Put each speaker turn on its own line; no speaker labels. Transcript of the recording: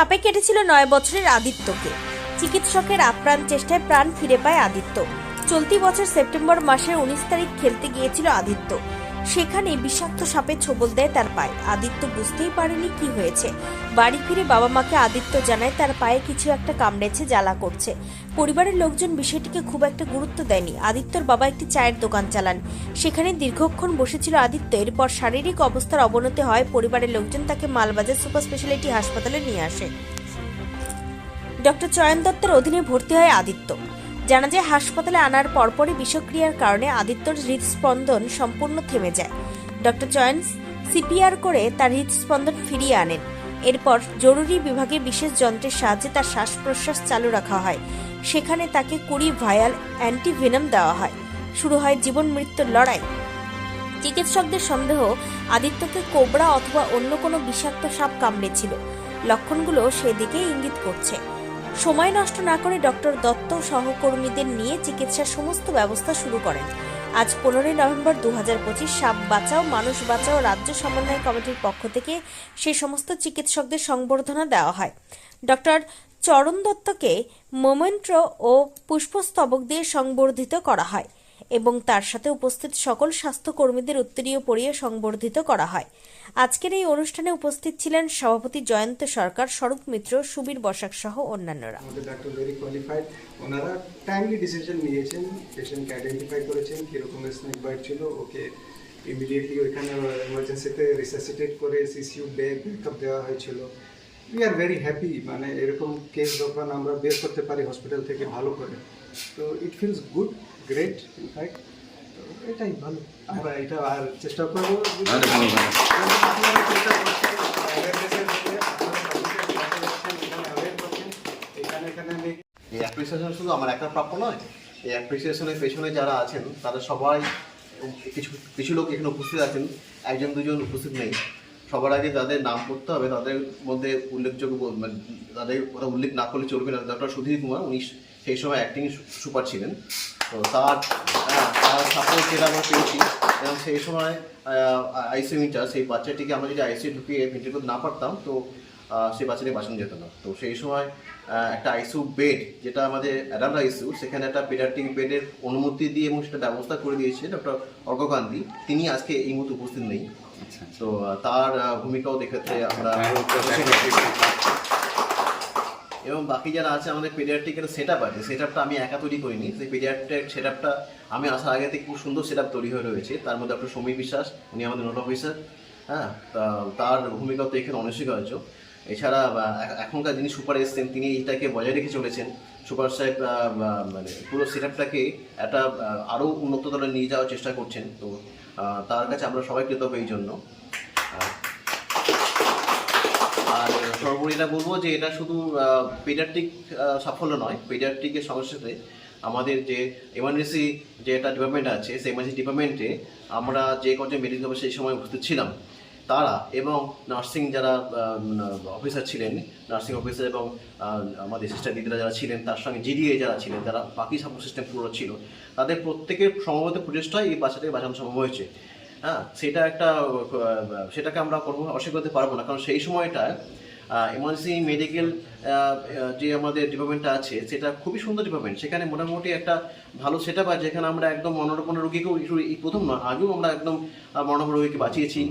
সাপে কেটেছিল 9 বছরের আদিত্যকে। চিকিৎসকের আপ্রাণ চেষ্টায় প্রাণ ফিরে পায় আদিত্য। চলতি বছর সেপ্টেম্বর মাসের 19 তারিখ খেলতে গিয়েছিল আদিত্য। সেখানে বিষাক্ত সাপে ছোবল দেয় তার পায়ে। আদিত্য বুঝতেই পারেনি কি হয়েছে। বাড়ি ফিরে বাবা মাকে আদিত্য জানায় তার পায়ে কিছু একটা কামড়েছে, জ্বালা করছে। পরিবারের লোকজন বিষয়টিকে খুব একটা গুরুত্ব দেয়নি। আদিত্যর বাবা একটি চায়ের দোকান চালান। সেখানে দীর্ঘক্ষণ বসেছিল আদিত্য। এরপর শারীরিক অবস্থার অবনতি হয়। পরিবারের লোকজন তাকে মালবাজার সুপার স্পেশালিটি হাসপাতালে নিয়ে আসে। ডক্টর চয়ন দত্তের অধীনে ভর্তি হয় আদিত্য। জানা যায়, হাসপাতালে আনার পরপরই বিষক্রিয়ার কারণে আদিত্যর হৃদস্পন্দন সম্পূর্ণ থেমে যায়। ডক্টর চয়ন সিপিআর করে তার হৃদস্পন্দন ফিরিয়ে আনেন। এরপর জরুরি বিভাগে বিশেষ যন্ত্রের সাহায্যে তার শ্বাস প্রশ্বাস চালু রাখা হয়। সেখানে তাকে 20 ভায়াল অ্যান্টিভেনম দেওয়া হয়। শুরু হয় জীবন মৃত্যুর লড়াই। চিকিৎসকদের সন্দেহ, আদিত্যকে কোবরা অথবা অন্য কোনো বিষাক্ত সাপ কামড়েছিল। লক্ষণগুলো সেদিকে ইঙ্গিত করছে। সময় নষ্ট না করে ডক্টর দত্ত সহকর্মীদের নিয়ে চিকিৎসার সমস্ত ব্যবস্থা শুরু করেন। আজ 15 নভেম্বর 2025 সাপ বাঁচাও মানুষ বাঁচাও রাজ্য সমন্বয় কমিটির পক্ষ থেকে সেই সমস্ত চিকিৎসকদের সংবর্ধনা দেওয়া হয়। ডক্টর চরণ দত্তকে মোমেন্টো ও পুষ্পস্তবক দিয়ে সংবর্ধিত করা হয় এবং তার সাথে উপস্থিত সকল স্বাস্থ্যকর্মীদের উত্তরীয় পরিয়ে সংবর্ধিত করা হয়। আজকের এই অনুষ্ঠানে উপস্থিত ছিলেন সভাপতি জয়ন্ত সরকার, স্বরূপ মিত্র, সুবীর বসাক সহ অন্যান্যরা।
আমাদের ডাক্তার ভেরি কোয়ালিফাইড, ওনারা টাইমলি ডিসিশন নিয়েছেন, পেশেন্টকে আইডেন্টিফাই করেছেন কীরকম স্নেক বাইট ছিল, ওকে ইমিডিয়েটলি ওইখানে এমার্জেন্সিতে রিসাসিটেট করে সিসিইউ ব্যাকআপ দেওয়া হয়েছিল। উই আর ভেরি হ্যাপি, মানে এরকম কেস যখন আমরা বের করতে পারি হসপিটাল থেকে ভালো করে, তো it feels good, great in fact. তো এটাই ভালো, আমরা এটা আর চেষ্টা করবো।
এই অ্যাপ্রিসিয়েশন শুধু আমার একটা প্রাপ্য নয়, এই অ্যাপ্রিসিয়েশনের পেছনে যারা আছেন তারা সবাই, কিছু লোক এখানে উপস্থিত আছেন, একজন দুজন উপস্থিত নেই। সবার আগে যাদের নাম করতে হবে তাদের মধ্যে উল্লেখযোগ্য, তাদের কথা উল্লেখ না করলে চলবে না। ডক্টর সুধীর কুমার, উনি সেই সময় অ্যাক্টিং সুপার ছিলেন। তো তার সাপোর্ট যেটা আমরা পেয়েছি, এবং সেই সময় আইসিইউ ইনচার্জ, সেই বাচ্চাটিকে আমরা যদি আইসিইউ ঢুকিয়ে ভেন্টিলেট করতে না পারতাম তো সেই বাচ্চাটি বাঁচানো যেত না। তো সেই সময় একটা আইসিইউ বেড, যেটা আমাদের অ্যাডাল্ট আইসিইউ, সেখানে একটা পেডিয়াট্রিক বেডের অনুমতি দিয়ে এবং সেটা ব্যবস্থা করে দিয়েছে ডক্টর অর্ঘকান্তি। তিনি আজকে এই মুহূর্তে উপস্থিত নেই। তো তার ভূমিকাও দেখতে আমরা, এবং বাকি যারা আছে আমাদের পেডিয়াট্রিকের সেট আপ আছে, সেট আপটা আমি একা তৈরি করিনি। সেই পেডিয়াট্রিক সেট আপটা আমি আসার আগে থেকে খুব সুন্দর সেট আপ তৈরি হয়ে রয়েছে। তার মধ্যে ডক্টর সমীর বিশ্বাস, উনি আমাদের নোট অফিসার, হ্যাঁ, তার ভূমিকাও তো এখানে অনস্বীকার্য। এছাড়া এখনকার যিনি সুপার এসছেন, তিনি এইটাকে বজায় রেখে চলেছেন। সুপার সাহেব মানে পুরো সেট আপটাকে একটা আরও উন্নত তলে নিয়ে যাওয়ার চেষ্টা করছেন। তো তার কাছে আমরা সবাই কৃতজ্ঞ এই জন্য। আর সর্বোপরি এটা বলবো যে এটা শুধু পেডিয়াট্রিক সাফল্য নয়, পেডিয়াট্রিকের সঙ্গে সাথে আমাদের যে এমার্জেন্সি যে একটা ডিপার্টমেন্ট আছে, সেই এমার্জেন্সি ডিপার্টমেন্টে আমরা যে কজন মেডিকেল অফিসার সেই সময় উপস্থিত ছিলাম তারা, এবং নার্সিং যারা অফিসার ছিলেন, নার্সিং অফিসার এবং আমাদের সিস্টার দিদিরা যারা ছিলেন, তার সঙ্গে জিডিএ যারা ছিলেন, যারা বাকি সাপোর্ট সিস্টেম পুরো ছিল, তাদের প্রত্যেকের সমবেত প্রচেষ্টায় এই বাচ্চাটাকে বাঁচানো সম্ভব হয়েছে। হ্যাঁ, সেটাকে আমরা অস্বীকার করতে পারবো না, কারণ সেই সময়টায় এমার্জেন্সি মেডিকেল যে আমাদের ডিপার্টমেন্টটা আছে সেটা খুবই সুন্দর ডিপার্টমেন্ট। সেখানে মোটামুটি একটা ভালো সেট আপ আছে, যেখানে আমরা একদম মনোরোগ রোগীকেও, এই প্রথম না, আগেও আমরা একদম মনোরোগ রোগীকে বাঁচিয়েছি।